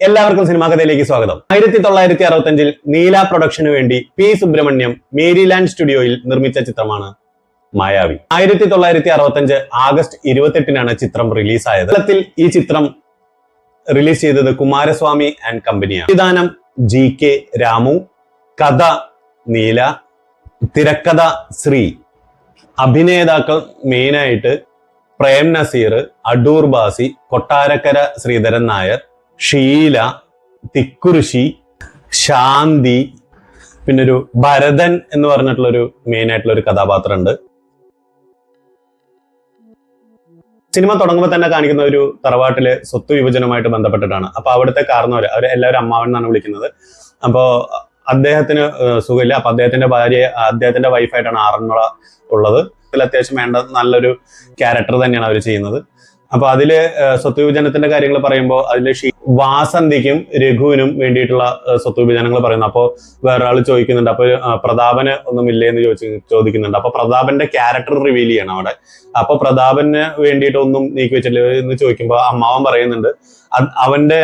എല്ലാവർക്കും സിനിമാ കഥയിലേക്ക് സ്വാഗതം. 1965 നീല പ്രൊഡക്ഷന് വേണ്ടി പി സുബ്രഹ്മണ്യം മേരിലാൻഡ് സ്റ്റുഡിയോയിൽ നിർമ്മിച്ച ചിത്രമാണ് മായാവി. 1965 ആഗസ്റ്റ് 28-നാണ് ചിത്രം റിലീസായത്. കേരളത്തിൽ ഈ ചിത്രം റിലീസ് ചെയ്തത് കുമാരസ്വാമി ആൻഡ് കമ്പനിയാണ്. സംവിധാനം GK രാമു, കഥ നീല, തിരക്കഥ ശ്രീ. അഭിനേതാക്കൾ മെയിനായിട്ട് പ്രേം നസീർ, അടൂർ ബാസി, കൊട്ടാരക്കര ശ്രീധരൻ നായർ, ഷീല, തിക്കുറിശി, ശാന്തി, പിന്നെ ഒരു ഭരതൻ എന്ന് പറഞ്ഞിട്ടുള്ളൊരു മെയിൻ ആയിട്ടുള്ള ഒരു കഥാപാത്രമുണ്ട്. സിനിമ തുടങ്ങുമ്പോൾ തന്നെ കാണിക്കുന്ന ഒരു തറവാട്ടിലെ സ്വത്ത് വിഭജനവുമായിട്ട് ബന്ധപ്പെട്ടിട്ടാണ്. അപ്പൊ അവിടുത്തെ കാരണവര് അവര് എല്ലാവരും അമ്മാവൻ എന്നാണ് വിളിക്കുന്നത്. അപ്പോ അദ്ദേഹത്തിന് സുഖമില്ല. അപ്പൊ അദ്ദേഹത്തിന്റെ വൈഫായിട്ടാണ് ആറന്മുള ഉള്ളത്. അതിൽ അത്യാവശ്യം വേണ്ട നല്ലൊരു ക്യാരക്ടർ തന്നെയാണ് അവർ ചെയ്യുന്നത്. അപ്പൊ അതില് സ്വത്ത് വിഭജനത്തിന്റെ കാര്യങ്ങൾ പറയുമ്പോൾ അതില് വാസന്തിക്കും രഘുവിനും വേണ്ടിയിട്ടുള്ള സ്വത്ത് വിഭജനങ്ങൾ പറയുന്നു. അപ്പൊ വേറൊരാൾ ചോദിക്കുന്നുണ്ട്, അപ്പൊ പ്രതാപന് ഒന്നുമില്ലേ എന്ന് ചോദിക്കുന്നുണ്ട്. അപ്പൊ പ്രതാപന്റെ ക്യാരക്ടർ റിവീൽ ചെയ്യണം അവിടെ. അപ്പൊ പ്രതാപന് വേണ്ടിയിട്ട് ഒന്നും നീക്കി വെച്ചില്ല എന്ന് ചോദിക്കുമ്പോൾ അമ്മാവൻ പറയുന്നുണ്ട്, അവന്റെ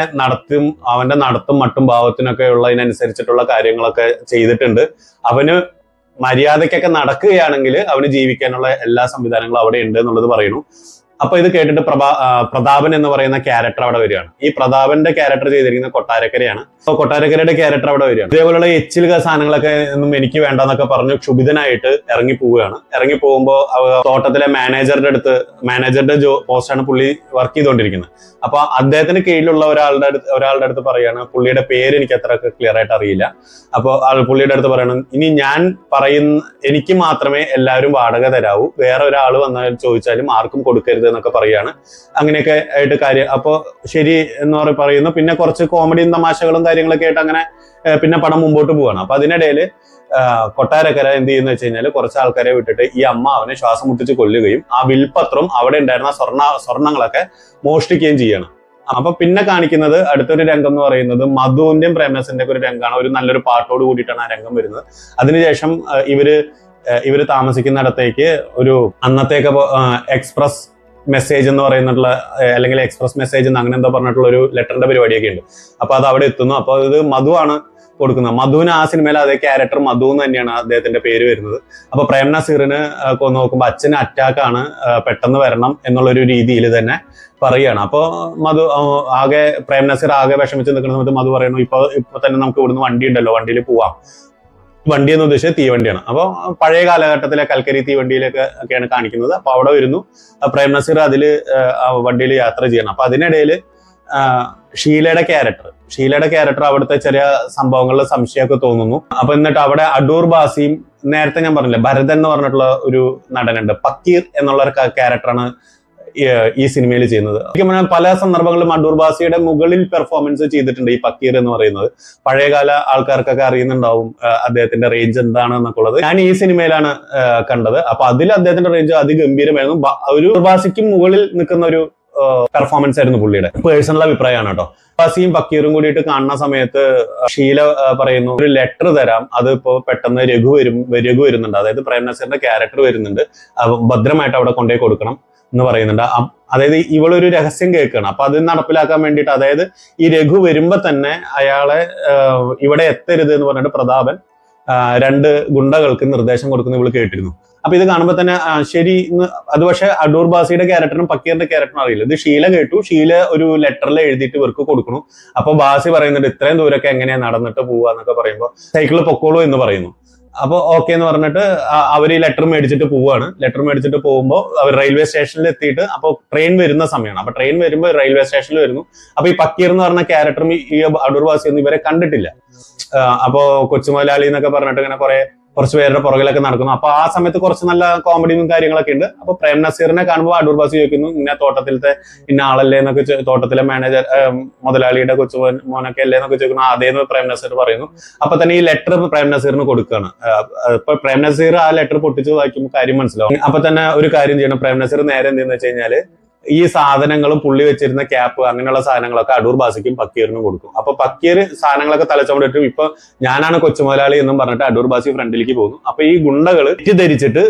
നടത്തും മട്ടും ഭാവത്തിനൊക്കെ ഉള്ളതിനനുസരിച്ചിട്ടുള്ള കാര്യങ്ങളൊക്കെ ചെയ്തിട്ടുണ്ട്. അവന് മര്യാദയ്ക്കൊക്കെ നടക്കുകയാണെങ്കിൽ അവന് ജീവിക്കാനുള്ള എല്ലാ സംവിധാനങ്ങളും അവിടെ ഉണ്ട് എന്നുള്ളത് പറയുന്നു. അപ്പൊ ഇത് കേട്ടിട്ട് പ്രതാപൻ എന്ന് പറയുന്ന ക്യാരക്ടർ അവിടെ വരികയാണ്. ഈ പ്രതാപന്റെ ക്യാരക്ടർ ചെയ്തിരിക്കുന്നത് കൊട്ടാരക്കരയാണ്. അപ്പൊ കൊട്ടാരക്കരയുടെ ക്യാരക്ടർ അവിടെ വരികയാണ്. ഇതേപോലുള്ള എച്ചിൽ സാധനങ്ങളൊക്കെ ഒന്നും എനിക്ക് വേണ്ടെന്നൊക്കെ പറഞ്ഞ് ക്ഷുഭിതനായിട്ട് ഇറങ്ങി പോവുകയാണ്. ഇറങ്ങി പോകുമ്പോൾ തോട്ടത്തിലെ മാനേജറുടെ പോസ്റ്റാണ് പുള്ളി വർക്ക് ചെയ്തുകൊണ്ടിരിക്കുന്നത്. അപ്പൊ അദ്ദേഹത്തിന് കീഴിലുള്ള ഒരാളുടെ അടുത്ത് പറയാണ്, പുള്ളിയുടെ പേര് എനിക്ക് അത്ര ക്ലിയർ ആയിട്ട് അറിയില്ല. അപ്പൊ പുള്ളിയുടെ അടുത്ത് പറയണം, ഇനി ഞാൻ എനിക്ക് മാത്രമേ എല്ലാവരും വാടക തരാവൂ, വേറെ ഒരാൾ വന്നാൽ ചോദിച്ചാലും ആർക്കും കൊടുക്കരുത് എന്നൊക്കെ പറയാണ്. അങ്ങനെയൊക്കെ ആയിട്ട് കാര്യം. അപ്പൊ ശരി എന്ന് പറയുന്നു. പിന്നെ കുറച്ച് കോമഡിയും തമാശകളും കാര്യങ്ങളൊക്കെ ആയിട്ട് അങ്ങനെ പിന്നെ പടം മുമ്പോട്ട് പോവാണ്. അപ്പൊ അതിനിടയിൽ കൊട്ടാരക്കര എന്ത് ചെയ്യുന്ന വെച്ച് കഴിഞ്ഞാൽ കുറച്ച് ആൾക്കാരെ വിട്ടിട്ട് ഈ അമ്മ അവനെ ശ്വാസം മുട്ടിച്ച് കൊല്ലുകയും ആ വിൽപത്രം അവിടെ ഉണ്ടായിരുന്ന സ്വർണങ്ങളൊക്കെ മോഷ്ടിക്കുകയും ചെയ്യണം. അപ്പൊ പിന്നെ കാണിക്കുന്നത് അടുത്തൊരു രംഗം എന്ന് പറയുന്നത് മധുവിന്റെയും പ്രേംനസറിന്റെ ഒരു രംഗമാണ്. ഒരു നല്ലൊരു പാട്ടോട് കൂടിയിട്ടാണ് ആ രംഗം വരുന്നത്. അതിനുശേഷം ഇവര് താമസിക്കുന്നിടത്തേക്ക് ഒരു അന്നത്തേക്ക് എക്സ്പ്രസ് മെസ്സേജ് എന്ന് പറയുന്നിട്ടുള്ള അല്ലെങ്കിൽ എക്സ്പ്രസ് മെസ്സേജ് എന്ന് അങ്ങനെ എന്തോ പറഞ്ഞിട്ടുള്ള ഒരു ലെറ്ററിന്റെ പരിപാടിയൊക്കെ ഉണ്ട്. അപ്പൊ അത് അവിടെ എത്തുന്നു. അപ്പൊ ഇത് മധു ആണ് കൊടുക്കുന്നത്. മധുവിന് ആ സിനിമയിൽ അതേ ക്യാരക്ടർ മധു എന്ന് തന്നെയാണ് അദ്ദേഹത്തിന്റെ പേര് വരുന്നത്. അപ്പൊ പ്രേം നസീറിന് നോക്കുമ്പോൾ അച്ഛന് അറ്റാക്കാണ്, പെട്ടെന്ന് വരണം എന്നുള്ളൊരു രീതിയിൽ തന്നെ പറയുകയാണ്. അപ്പൊ പ്രേം നസീർ ആകെ വിഷമിച്ച് നിൽക്കുന്ന സമയത്ത് മധു പറയുന്നു, ഇപ്പൊ തന്നെ നമുക്ക് ഇവിടുന്ന് വണ്ടി ഉണ്ടല്ലോ, വണ്ടിയിൽ പോവാം. വണ്ടി എന്ന് ഉദ്ദേശിച്ചത് തീവണ്ടിയാണ്. അപ്പൊ പഴയ കാലഘട്ടത്തിലെ കൽക്കരി തീവണ്ടിയിലൊക്കെയാണ് കാണിക്കുന്നത്. അപ്പൊ അവിടെ വരുന്നു പ്രേം നസീർ അതില് വണ്ടിയിൽ യാത്ര ചെയ്യണം. അപ്പൊ അതിനിടയിൽ ഷീലയുടെ ക്യാരക്ടർ അവിടുത്തെ ചെറിയ സംഭവങ്ങളിൽ സംശയമൊക്കെ തോന്നുന്നു. അപ്പൊ എന്നിട്ട് അവിടെ അടൂർ ബാസിയും നേരത്തെ ഞാൻ പറഞ്ഞില്ലേ ഭരതൻ എന്ന് പറഞ്ഞിട്ടുള്ള ഒരു നടനുണ്ട്, പക്കീർ എന്നുള്ള ഒരു ക്യാരക്ടറാണ് ഈ സിനിമയിൽ ചെയ്യുന്നത്. പല സന്ദർഭങ്ങളിലും അടൂർ ബാസിയുടെ മുകളിൽ പെർഫോമൻസ് ചെയ്തിട്ടുണ്ട് ഈ പക്കീർ എന്ന് പറയുന്നത്. പഴയകാല ആൾക്കാർക്കൊക്കെ അറിയുന്നുണ്ടാവും അദ്ദേഹത്തിന്റെ റേഞ്ച് എന്താണ് എന്നൊക്കെ ഉള്ളത്. ഞാൻ ഈ സിനിമയിലാണ് കണ്ടത്. അപ്പൊ അതിൽ അദ്ദേഹത്തിന്റെ റേഞ്ച് അതിഗംഭീരമായിരുന്നു. ഒരു ബാസിക്കും മുകളിൽ നിൽക്കുന്ന ഒരു പെർഫോമൻസ് ആയിരുന്നു പുള്ളിയുടെ. പേഴ്സണൽ അഭിപ്രായമാണ് കേട്ടോ. ബാസിയും പക്കീറും കൂടിയിട്ട് കാണുന്ന സമയത്ത് ഷീല പറയുന്നു, ഒരു ലെറ്റർ തരാം, അതിപ്പോ പെട്ടെന്ന് രഘു വരുന്നുണ്ട്, അതായത് പ്രേം നസീറിന്റെ ക്യാരക്ടർ വരുന്നുണ്ട്, ഭദ്രമായിട്ട് അവിടെ കൊണ്ടുപോയി കൊടുക്കണം എന്ന് പറയുന്നുണ്ട്. അതായത് ഇവളൊരു രഹസ്യം കേൾക്കുകയാണ്. അപ്പൊ അത് നടപ്പിലാക്കാൻ വേണ്ടിയിട്ട്, അതായത് ഈ രഘു വരുമ്പോ തന്നെ അയാളെ ഇവിടെ എത്തരുത് എന്ന് പറഞ്ഞിട്ട് പ്രതാപൻ 2 ഗുണ്ടകൾക്ക് നിർദ്ദേശം കൊടുക്കുന്ന ഇവള് കേട്ടിരുന്നു. അപ്പൊ ഇത് കാണുമ്പോൾ തന്നെ ശരി. അത് പക്ഷെ അടൂർ ബാസിയുടെ ക്യാരക്ടറും പക്കീറിന്റെ ക്യാരക്ടറും അറിയില്ല. ഇത് ഷീല കേട്ടു. ഷീല ഒരു ലെറ്ററിൽ എഴുതിയിട്ട് ഇവർക്ക് കൊടുക്കുന്നു. അപ്പൊ ബാസി പറയുന്നുണ്ട്, ഇത്രയും ദൂരമൊക്കെ എങ്ങനെയാ നടന്നിട്ട് പോവാന്നൊക്കെ പറയുമ്പോൾ സൈക്കിളിൽ പൊക്കോളൂ എന്ന് പറയുന്നു. അപ്പൊ ഓക്കെ എന്ന് പറഞ്ഞിട്ട് അവർ ഈ ലെറ്റർ മേടിച്ചിട്ട് പോവുകയാണ്. ലെറ്റർ മേടിച്ചിട്ട് പോകുമ്പോൾ അവർ റെയിൽവേ സ്റ്റേഷനിൽ എത്തിയിട്ട്, അപ്പൊ ട്രെയിൻ വരുന്ന സമയമാണ്. അപ്പൊ ട്രെയിൻ വരുമ്പോൾ റെയിൽവേ സ്റ്റേഷനിൽ വരുന്നു. അപ്പൊ ഈ പക്കീർ എന്ന് പറഞ്ഞ ക്യാരക്ടറും ഈ അടൂർ ബാസി ഒന്നും ഇവരെ കണ്ടിട്ടില്ല. അപ്പോ കൊച്ചുമുതലാളി എന്നൊക്കെ പറഞ്ഞിട്ട് ഇങ്ങനെ കുറച്ച് പേരുടെ പുറകിലൊക്കെ നടക്കുന്നു. അപ്പൊ ആ സമയത്ത് കുറച്ച് നല്ല കോമഡിയും കാര്യങ്ങളൊക്കെ ഉണ്ട്. അപ്പൊ പ്രേം നസീറിനെ കാണുമ്പോൾ അടൂർ ബാസി ചോദിക്കുന്നു, ഇന്ന തോട്ടത്തിലത്തെ ഇന്ന ആളല്ലേ എന്നൊക്കെ, തോട്ടത്തിലെ മാനേജർ മുതലാളിയുടെ മോനൊക്കെ അല്ലേ എന്നൊക്കെ ചോദിക്കുന്നു. അതേന്ന് പ്രേം നസീർ പറയുന്നു. അപ്പൊ തന്നെ ഈ ലെറ്റർ പ്രേം നസീറിന് കൊടുക്കുകയാണ്. ഇപ്പൊ പ്രേം നസീർ ആ ലെറ്റർ പൊട്ടിച്ച് വായിക്കുമ്പോൾ കാര്യം മനസ്സിലാവും. അപ്പൊ തന്നെ ഒരു കാര്യം ചെയ്യണം. പ്രേം നസീർ നേരെ എന്തെന്ന് വെച്ച് കഴിഞ്ഞാല് ഈ സാധനങ്ങളും പുള്ളി വെച്ചിരുന്ന ക്യാപ്പ് അങ്ങനെയുള്ള സാധനങ്ങളൊക്കെ അടൂർ ബാസിക്കും പക്കീറിനും കൊടുക്കും. അപ്പൊ പക്കീർ സാധനങ്ങളൊക്കെ തലച്ചുമടിട്ടും ഇപ്പൊ ഞാനാണ് കൊച്ചുമുതലാളി എന്നും പറഞ്ഞിട്ട് അടൂർ ബാസി ഫ്രണ്ടിലേക്ക് പോകുന്നു. അപ്പൊ ഈ ഗുണ്ടകൾ തെറ്റിദ്ധരിച്ചിട്ട്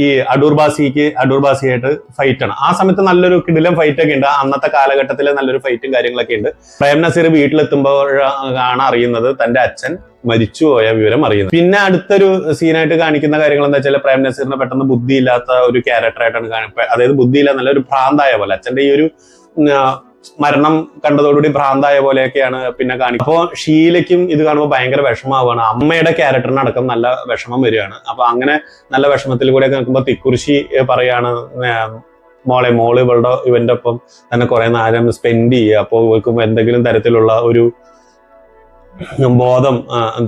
ഈ അടൂർ ബാസിയായിട്ട് ഫൈറ്റ് ആണ്. ആ സമയത്ത് നല്ലൊരു കിടിലം ഫൈറ്റ് ഒക്കെ ഉണ്ട്. അന്നത്തെ കാലഘട്ടത്തിലെ നല്ലൊരു ഫൈറ്റും കാര്യങ്ങളൊക്കെ ഉണ്ട്. പ്രേം നസീർ വീട്ടിലെത്തുമ്പോഴാണ് അറിയുന്നത് തന്റെ അച്ഛൻ മരിച്ചുപോയ വിവരം അറിയുന്നത്. പിന്നെ അടുത്തൊരു സീനായിട്ട് കാണിക്കുന്ന കാര്യങ്ങൾ എന്താ വെച്ചാൽ പ്രേം നസീറിനെ പെട്ടെന്ന് ബുദ്ധിയില്ലാത്ത ഒരു ക്യാരക്ടറായിട്ടാണ് അതായത് ബുദ്ധിയില്ല നല്ല ഒരു ഭ്രാന്തായ പോലെ, അച്ഛന്റെ ഈ ഒരു മരണം കണ്ടതോടുകൂടി ഭ്രാന്തായ പോലെയൊക്കെയാണ് പിന്നെ കാണിക്കുക. അപ്പോൾ ഷീലയ്ക്കും ഇത് കാണുമ്പോൾ ഭയങ്കര വിഷമാവുകയാണ്. അമ്മയുടെ ക്യാരക്ടറിനടക്കം നല്ല വിഷമം വരികയാണ്. അപ്പൊ അങ്ങനെ നല്ല വിഷമത്തിൽ കൂടെ നിൽക്കുമ്പോൾ തിക്കുറിശി പറയാണ്, മോള് ഇവന്റെ ഒപ്പം തന്നെ കുറെ നേരം സ്പെൻഡ് ചെയ്യുക, അപ്പോൾ ഇവർക്ക് എന്തെങ്കിലും തരത്തിലുള്ള ഒരു ബോധം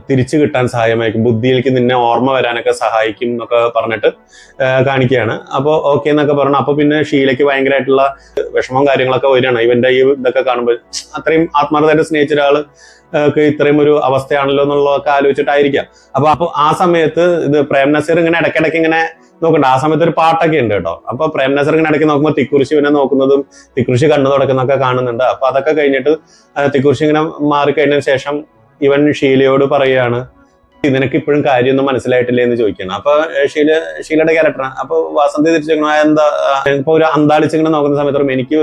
തിരിച്ചു കിട്ടാൻ സഹായമായിരിക്കും, ബുദ്ധിയിലേക്ക് നിന്നെ ഓർമ്മ വരാനൊക്കെ സഹായിക്കും എന്നൊക്കെ പറഞ്ഞിട്ട് കാണിക്കുകയാണ്. അപ്പോൾ ഓക്കെ എന്നൊക്കെ പറഞ്ഞു. അപ്പൊ പിന്നെ ഷീലയ്ക്ക് ഭയങ്കരമായിട്ടുള്ള വിഷമം കാര്യങ്ങളൊക്കെ വരികയാണ്. ഇവന്റെ ഈ ഇതൊക്കെ കാണുമ്പോൾ അത്രയും ആത്മാർത്ഥമായിട്ട് സ്നേഹിച്ച ഒരാള് ഇത്രയും ഒരു അവസ്ഥയാണല്ലോ എന്നുള്ളതൊക്കെ ആലോചിച്ചിട്ടായിരിക്കാം. അപ്പൊ ആ സമയത്ത് ഇത് പ്രേം നസീർ ഇങ്ങനെ ഇടയ്ക്കിടയ്ക്ക് ഇങ്ങനെ നോക്കണ്ട, ആ സമയത്ത് ഒരു പാട്ടൊക്കെ ഉണ്ട് കേട്ടോ. അപ്പൊ പ്രേം നസീർ ഇങ്ങനെ ഇടയ്ക്ക് നോക്കുമ്പോൾ തിക്കുറിശി പിന്നെ നോക്കുന്നതും തിക്കുറിശി കണ്ണു തുടക്കുന്നതൊക്കെ കാണുന്നുണ്ട്. അപ്പൊ അതൊക്കെ കഴിഞ്ഞിട്ട് തിക്കുറിശി ഇങ്ങനെ മാറിക്കഴിഞ്ഞതിന് ശേഷം ഇവൻ ഷീലയോട് പറയാണ്, നിനക്ക് ഇപ്പോഴും കാര്യമൊന്നും മനസ്സിലായിട്ടില്ലേ എന്ന് ചോദിക്കണം. അപ്പൊ ഷീലയുടെ ക്യാരക്ടറാണ്. അപ്പൊ വാസന്തി തിരിച്ചു എന്താ ഇപ്പൊ ഒരു അന്താളിച്ചിങ്ങനെ നോക്കുന്ന സമയത്ത് എനിക്ക്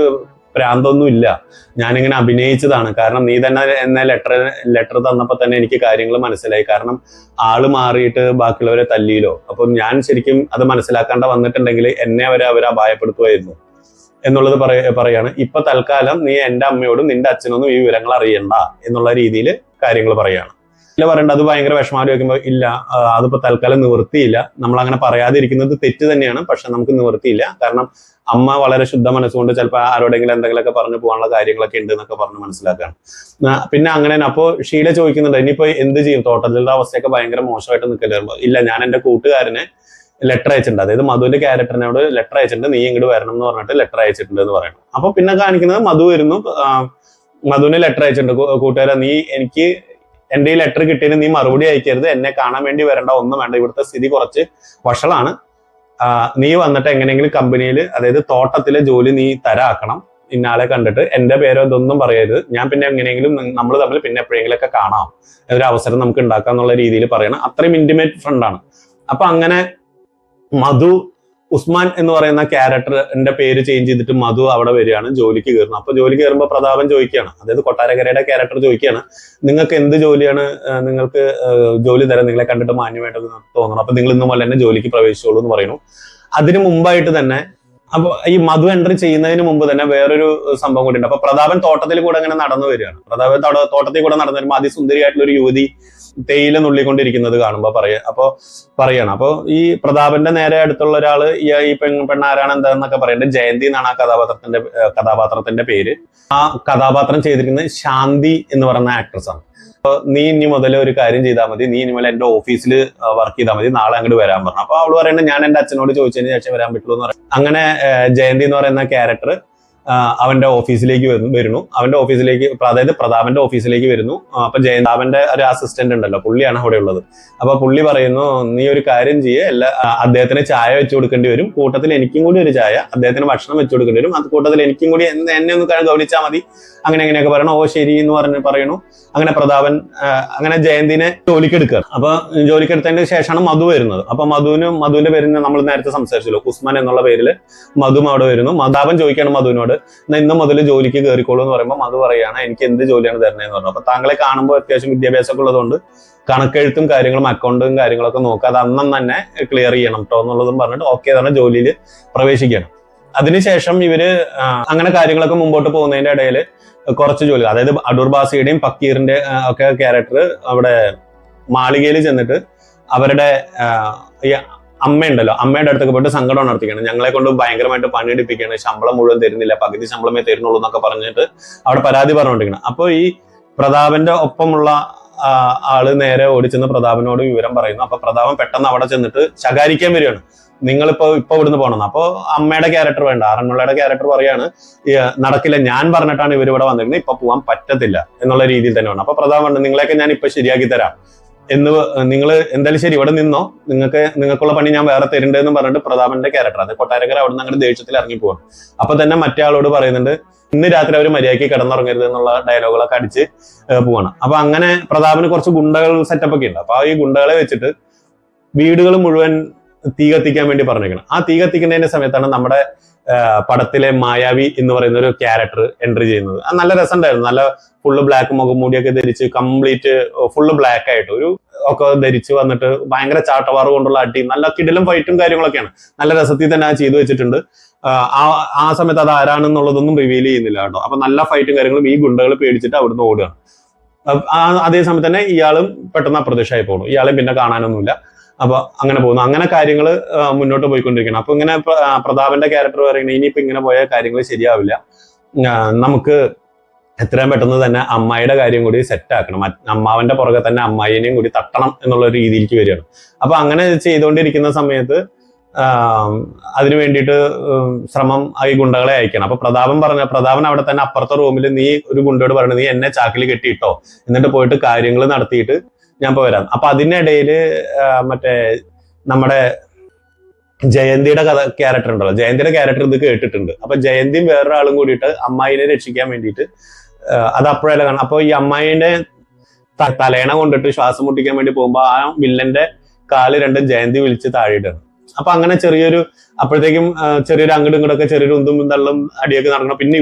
പ്രാന്തൊന്നും ഇല്ല, ഞാനിങ്ങനെ അഭിനയിച്ചതാണ്. കാരണം നീ തന്നെ എന്നെ ലെറ്റർ തന്നപ്പോ തന്നെ എനിക്ക് കാര്യങ്ങൾ മനസ്സിലായി. കാരണം ആള് മാറിയിട്ട് ബാക്കിയുള്ളവരെ തല്ലിയില്ലോ. അപ്പൊ ഞാൻ ശരിക്കും അത് മനസ്സിലാക്കാണ്ട് വന്നിട്ടുണ്ടെങ്കിൽ എന്നെ അവർ അപായപ്പെടുത്തുമായിരുന്നു എന്നുള്ളത് പറയാണ്. ഇപ്പൊ തൽക്കാലം നീ എന്റെ അമ്മയോടും നിന്റെ അച്ഛനൊന്നും ഈ വിവരങ്ങൾ അറിയണ്ട എന്നുള്ള രീതിയിൽ കാര്യങ്ങൾ പറയാണ്. ഇല്ല പറയണ്ട, അത് ഭയങ്കര വിഷമാരി വെക്കുമ്പോൾ ഇല്ല, അതിപ്പോ തൽക്കാലം നിവൃത്തിയില്ല, നമ്മൾ അങ്ങനെ പറയാതിരിക്കുന്നത് തെറ്റ് തന്നെയാണ്, പക്ഷെ നമുക്ക് നിവൃത്തിയില്ല. കാരണം അമ്മ വളരെ ശുദ്ധ മനസ്സുകൊണ്ട് ചിലപ്പോൾ ആരോടെങ്കിലും എന്തെങ്കിലുമൊക്കെ പറഞ്ഞു പോകാനുള്ള കാര്യങ്ങളൊക്കെ ഉണ്ട് എന്നൊക്കെ പറഞ്ഞ് മനസ്സിലാക്കുകയാണ്. പിന്നെ അങ്ങനെ അപ്പോ ഷീല ചോദിക്കുന്നുണ്ട്, ഇനിയിപ്പോ എന്ത് ചെയ്യും, തോട്ടത്തിലുള്ള അവസ്ഥയൊക്കെ ഭയങ്കര മോശമായിട്ട് നിൽക്കല്ലേ. ഇല്ല, ഞാൻ എന്റെ കൂട്ടുകാരനെ ലെറ്റർ അയച്ചിട്ടുണ്ട്, അതായത് മധുവിന്റെ ക്യാരക്ടറിനോട് ലെറ്റർ അയച്ചിട്ടുണ്ട്, നീ ഇങ്ങോട്ട് വരണം എന്ന് പറഞ്ഞിട്ട് ലെറ്റർ അയച്ചിട്ടുണ്ട് എന്ന് പറയണം. അപ്പൊ പിന്നെ കാണിക്കുന്നത് മധു വരുന്നു, മധുവിന് ലെറ്റർ അയച്ചിട്ടുണ്ട്, കൂട്ടുകാരെ നീ എനിക്ക് എന്റെ ഈ ലെറ്റർ കിട്ടിയതിന് നീ മറുപടി അയക്കരുത്, എന്നെ കാണാൻ വേണ്ടി വരണ്ട, ഒന്നും വേണ്ട, ഇവിടുത്തെ സ്ഥിതി കുറച്ച് വഷളാണ്, നീ വന്നിട്ട് എങ്ങനെയെങ്കിലും കമ്പനിയിൽ അതായത് തോട്ടത്തിലെ ജോലി നീ തരാക്കണം, ഇന്നാളെ കണ്ടിട്ട് എന്റെ പേരോ ഇതൊന്നും പറയരുത്, ഞാൻ പിന്നെ എങ്ങനെയെങ്കിലും നമ്മൾ തമ്മിൽ പിന്നെ എപ്പോഴെങ്കിലും ഒക്കെ കാണാം, ഒരു അവസരം നമുക്ക് ഉണ്ടാക്കാം എന്നുള്ള രീതിയിൽ പറയണം. അത്രയും ഇന്റിമേറ്റ് ഫ്രണ്ടാണ്. അപ്പൊ അങ്ങനെ മധു ഉസ്മാൻ എന്ന് പറയുന്ന ക്യാരക്ടറിന്റെ പേര് ചേഞ്ച് ചെയ്തിട്ട് മധു അവിടെ വരികയാണ്, ജോലിക്ക് കയറുന്നു. അപ്പൊ ജോലി കയറുമ്പോൾ പ്രതാപൻ ചോദിക്കുകയാണ്, അതായത് കൊട്ടാരക്കരയുടെ ക്യാരക്ടർ ചോദിക്കുകയാണ്, നിങ്ങൾക്ക് എന്ത് ജോലിയാണ്, നിങ്ങൾക്ക് ജോലി തരാൻ നിങ്ങളെ കണ്ടിട്ട് മാന്യമായിട്ട് തോന്നണം, അപ്പൊ നിങ്ങൾ ഇന്ന് പോലെ തന്നെ ജോലിക്ക് പ്രവേശിച്ചോളൂ എന്ന് പറയുന്നു. അതിനു മുമ്പായിട്ട് തന്നെ അപ്പൊ ഈ മധു എൻട്രി ചെയ്യുന്നതിന് മുമ്പ് തന്നെ വേറൊരു സംഭവം കൂടി ഉണ്ട്. അപ്പൊ പ്രതാപൻ തോട്ടത്തിൽ കൂടെ അങ്ങനെ നടന്നു വരികയാണ്. പ്രതാപൻ തോട്ടത്തിൽ കൂടെ നടന്നു വരുമ്പോൾ അതിസുന്ദരിയായിട്ടുള്ള ഒരു യുവതി തേയില നുള്ളിക്കൊണ്ടിരിക്കുന്നത് കാണുമ്പോ പറയാണ്. അപ്പൊ ഈ പ്രതാപന്റെ നേരെ അടുത്തുള്ള ഒരാള് ഈ പെണ്ണാരാണ് എന്താന്നൊക്കെ പറയുന്നത്, ജയന്തി എന്നാണ് ആ കഥാപാത്രത്തിന്റെ പേര്. ആ കഥാപാത്രം ചെയ്തിരിക്കുന്നത് ശാന്തി എന്ന് പറയുന്ന ആക്ട്രസ് ആണ്. അപ്പൊ നീ ഇനി മുതൽ ഒരു കാര്യം ചെയ്താൽ മതി, നീ ഇനി മുതൽ എന്റെ ഓഫീസിൽ വർക്ക് ചെയ്താൽ മതി, നാളെ അങ്ങോട്ട് വരാൻ പറഞ്ഞു. അപ്പൊ അവള് പറയുന്നത് ഞാൻ എന്റെ അച്ഛനോട് ചോദിച്ചതിന് ശേഷം വരാൻ പറ്റുള്ളൂ എന്ന് പറയും. അങ്ങനെ ജയന്തി എന്ന് പറയുന്ന ക്യാരക്ടർ അവന്റെ ഓഫീസിലേക്ക് വരുന്നു. അവന്റെ ഓഫീസിലേക്ക്, അതായത് പ്രതാപന്റെ ഓഫീസിലേക്ക് വരുന്നു. അപ്പൊ ജയന്താവന്റെ ഒരു അസിസ്റ്റന്റ് ഉണ്ടല്ലോ, പുള്ളിയാണ് അവിടെ ഉള്ളത്. അപ്പൊ പുള്ളി പറയുന്നു, നീ ഒരു കാര്യം ചെയ്യേ, അദ്ദേഹത്തിന് ചായ വെച്ചു കൊടുക്കേണ്ടി വരും, കൂട്ടത്തിൽ എനിക്കും കൂടി ഒരു ചായ, അദ്ദേഹത്തിന് ഭക്ഷണം വെച്ചു കൊടുക്കേണ്ടി വരും, അത് കൂട്ടത്തിൽ എനിക്കും കൂടി എന്നെ ഒന്ന് ഗൗനിച്ചാൽ മതി, അങ്ങനെ എങ്ങനെയൊക്കെ പറയണം. ഓ ശരി എന്ന് പറയുന്നു. അങ്ങനെ പ്രതാപൻ അങ്ങനെ ജയന്തിനെ ജോലിക്കെടുക്കുക. അപ്പൊ ജോലിക്കെടുത്തതിന് ശേഷമാണ് മധു വരുന്നത്. അപ്പൊ മധുവിന്റെ പേരിന് നമ്മൾ നേരത്തെ സംസാരിച്ചല്ലോ, ഉസ്മാൻ എന്നുള്ള പേരിൽ മധു അവിടെ വരുന്നു. പ്രതാപൻ ചോദിക്കുകയാണ് മധുവിനോട്, ഇന്ന് മുതൽ ജോലിക്ക് കയറിക്കോളൂ എന്ന് പറയുമ്പോൾ മധു പറയാണ്, എനിക്ക് എന്ത് ജോലിയാണ് തരണേന്ന് പറഞ്ഞു. അപ്പൊ താങ്കളെ കാണുമ്പോൾ അത്യാവശ്യം വിദ്യാഭ്യാസമൊക്കെ ഉള്ളതുകൊണ്ട് കണക്കെഴുത്തും കാര്യങ്ങളും അക്കൗണ്ടും കാര്യങ്ങളൊക്കെ നോക്കുക, അത് അന്നും തന്നെ ക്ലിയർ ചെയ്യണം കേട്ടോ എന്നുള്ളതും പറഞ്ഞിട്ട് ഓക്കെ തന്നെ ജോലിയിൽ പ്രവേശിക്കണം. അതിനുശേഷം ഇവര് അങ്ങനെ കാര്യങ്ങളൊക്കെ മുമ്പോട്ട് പോകുന്നതിന്റെ ഇടയിൽ കുറച്ച് ജോലി, അതായത് അടൂർ ബാസിയുടെയും പക്കീറിന്റെ ഒക്കെ ക്യാരക്ടർ അവിടെ മാളികയിൽ ചെന്നിട്ട് അവരുടെ അമ്മയുണ്ടല്ലോ, അമ്മയുടെ അടുത്തൊക്കെ പോയിട്ട് സങ്കടം ഉണർത്തിക്കണം, ഞങ്ങളെ കൊണ്ട് ഭയങ്കരമായിട്ട് പണിയെടുപ്പിക്കുകയാണ്, ശമ്പളം മുഴുവൻ തരുന്നില്ല, പകുതി ശമ്പളമേ തരുന്നുള്ളൂ എന്നൊക്കെ പറഞ്ഞിട്ട് അവിടെ പരാതി പറഞ്ഞുകൊണ്ടിരിക്കണം. അപ്പൊ ഈ പ്രതാപന്റെ ഒപ്പമുള്ള ആള് നേരെ ഓടിച്ചെന്ന് പ്രതാപനോട് വിവരം പറയുന്നു. അപ്പൊ പ്രതാപൻ പെട്ടെന്ന് അവിടെ ചെന്നിട്ട് ശകാരിക്കാൻ വരികയാണ്, നിങ്ങളിപ്പോ ഇവിടുന്ന് പോകണം. അപ്പൊ അമ്മയുടെ ക്യാരക്ടർ വേണ്ട, അറന്മുളയുടെ ക്യാരക്ടർ പറയാണ്, നടക്കില്ല, ഞാൻ പറഞ്ഞിട്ടാണ് ഇവർ ഇവിടെ വന്നിരുന്നത്, ഇപ്പൊ പോകാൻ പറ്റത്തില്ല എന്നുള്ള രീതിയിൽ തന്നെ വേണം. അപ്പൊ പ്രതാപൻ ഉണ്ട്, നിങ്ങളെയൊക്കെ ഞാൻ ഇപ്പൊ ശരിയാക്കി തരാം എന്ന് നിങ്ങൾ എന്തായാലും ശരി ഇവിടെ നിന്നോ, നിങ്ങൾക്കുള്ള പണി ഞാൻ വേറെ തരുന്നുണ്ടെന്ന് പറഞ്ഞിട്ട് പ്രതാപന്റെ ക്യാരക്ടർ അത് കൊട്ടാരക്കര അവിടെ നിന്ന് അങ്ങനെ ദേഷ്യത്തിൽ ഇറങ്ങി പോവാണ്. അപ്പൊ തന്നെ മറ്റേ ആളോട് പറയുന്നുണ്ട് ഇന്ന് രാത്രി അവർ മര്യാദയ്ക്ക് കിടന്നുറങ്ങരുത് എന്നുള്ള ഡയലോഗുകളൊക്കെ അടിച്ച് പോവാണ്. അപ്പൊ അങ്ങനെ പ്രതാപന് കുറച്ച് ഗുണ്ടകൾ സെറ്റപ്പ് ഒക്കെ ഉണ്ട്. അപ്പൊ ഈ ഗുണ്ടകളെ വെച്ചിട്ട് വീടുകൾ മുഴുവൻ തീ കത്തിക്കാൻ വേണ്ടി പറഞ്ഞേക്കണം. ആ തീ കത്തിക്കുന്നതിന്റെ സമയത്താണ് നമ്മുടെ പടത്തിലെ മായാവി എന്ന് പറയുന്ന ഒരു ക്യാരക്ടർ എൻട്രി ചെയ്യുന്നത്. അത് നല്ല രസമുണ്ടായിരുന്നു. നല്ല ഫുള്ള് ബ്ലാക്ക് മുഖംമൂടിയൊക്കെ ധരിച്ച് കംപ്ലീറ്റ് ഫുള്ള് ബ്ലാക്ക് ആയിട്ട് ഒരു ഒക്കെ ധരിച്ച് വന്നിട്ട് ഭയങ്കര ചാട്ടവാറ് കൊണ്ടുള്ള അടിയും നല്ല കിടിലും ഫൈറ്റും കാര്യങ്ങളൊക്കെയാണ്. നല്ല രസത്തിൽ തന്നെ ചെയ്തു വെച്ചിട്ടുണ്ട്. ആ സമയത്ത് അത് ആരാണെന്നുള്ളതൊന്നും റിവീൽ ചെയ്യുന്നില്ല കേട്ടോ. അപ്പൊ നല്ല ഫൈറ്റും കാര്യങ്ങളും ഈ ഗുണ്ടകൾ പേടിച്ചിട്ട് അവിടുന്ന് ഓടുകയാണ്. അതേ സമയത്ത് തന്നെ ഇയാളും പെട്ടെന്ന് അപ്രത്യക്ഷമായി പോകുന്നു. ഇയാളെ പിന്നെ കാണാനൊന്നുമില്ല. അപ്പൊ അങ്ങനെ പോകുന്നു. അങ്ങനെ കാര്യങ്ങൾ മുന്നോട്ട് പോയിക്കൊണ്ടിരിക്കണം. അപ്പൊ ഇങ്ങനെ പ്രതാപന്റെ ക്യാരക്ടർ പറയുന്നത് ഇനിയിപ്പോ ഇങ്ങനെ പോയ കാര്യങ്ങൾ ശരിയാവില്ല, നമുക്ക് എത്രയും പെട്ടെന്ന് തന്നെ അമ്മായിയുടെ കാര്യം കൂടി സെറ്റ് ആക്കണം, അമ്മാവന്റെ പുറകെ തന്നെ അമ്മായിനെയും കൂടി തട്ടണം എന്നുള്ള ഒരു രീതിയിലേക്ക് വരികയാണ്. അപ്പൊ അങ്ങനെ ചെയ്തുകൊണ്ടിരിക്കുന്ന സമയത്ത് അതിനു വേണ്ടിയിട്ട് ശ്രമം ഈ ഗുണ്ടകളെ അയക്കണം. അപ്പൊ പ്രതാപൻ അവിടെ തന്നെ അപ്പുറത്തെ റൂമിൽ നീ ഒരു ഗുണ്ടയോട് പറയണത് നീ എന്നെ ചാക്കിൽ കെട്ടിയിട്ടോ, എന്നിട്ട് പോയിട്ട് കാര്യങ്ങൾ നടത്തിയിട്ട് ഞാൻ പോരാം. അപ്പൊ അതിനിടയിൽ മറ്റേ നമ്മുടെ ജയന്തിയുടെ ക്യാരക്ടർ ഉണ്ടല്ലോ, ജയന്തിയുടെ ക്യാരക്ടർ ഇത് കേട്ടിട്ടുണ്ട്. അപ്പൊ ജയന്തിയും വേറൊരാളും കൂടിയിട്ട് അമ്മായിനെ രക്ഷിക്കാൻ വേണ്ടിയിട്ട് അത് അപ്പോഴല്ല കാണാം. അപ്പൊ ഈ അമ്മായിന്റെ തലേണ കൊണ്ടിട്ട് ശ്വാസം മുട്ടിക്കാൻ വേണ്ടി പോകുമ്പോ ആ വില്ലന്റെ കാല് രണ്ടും ജയന്തി വിളിച്ച് താഴെയിട്ടാണ്. അപ്പൊ അങ്ങനെ അപ്പോഴത്തേക്കും ചെറിയൊരു അങ്ങോട്ടും ഇങ്ങോട്ടൊക്കെ ചെറിയൊരു ഉന്തും തള്ളും അടിയൊക്കെ നടക്കണം. പിന്നെ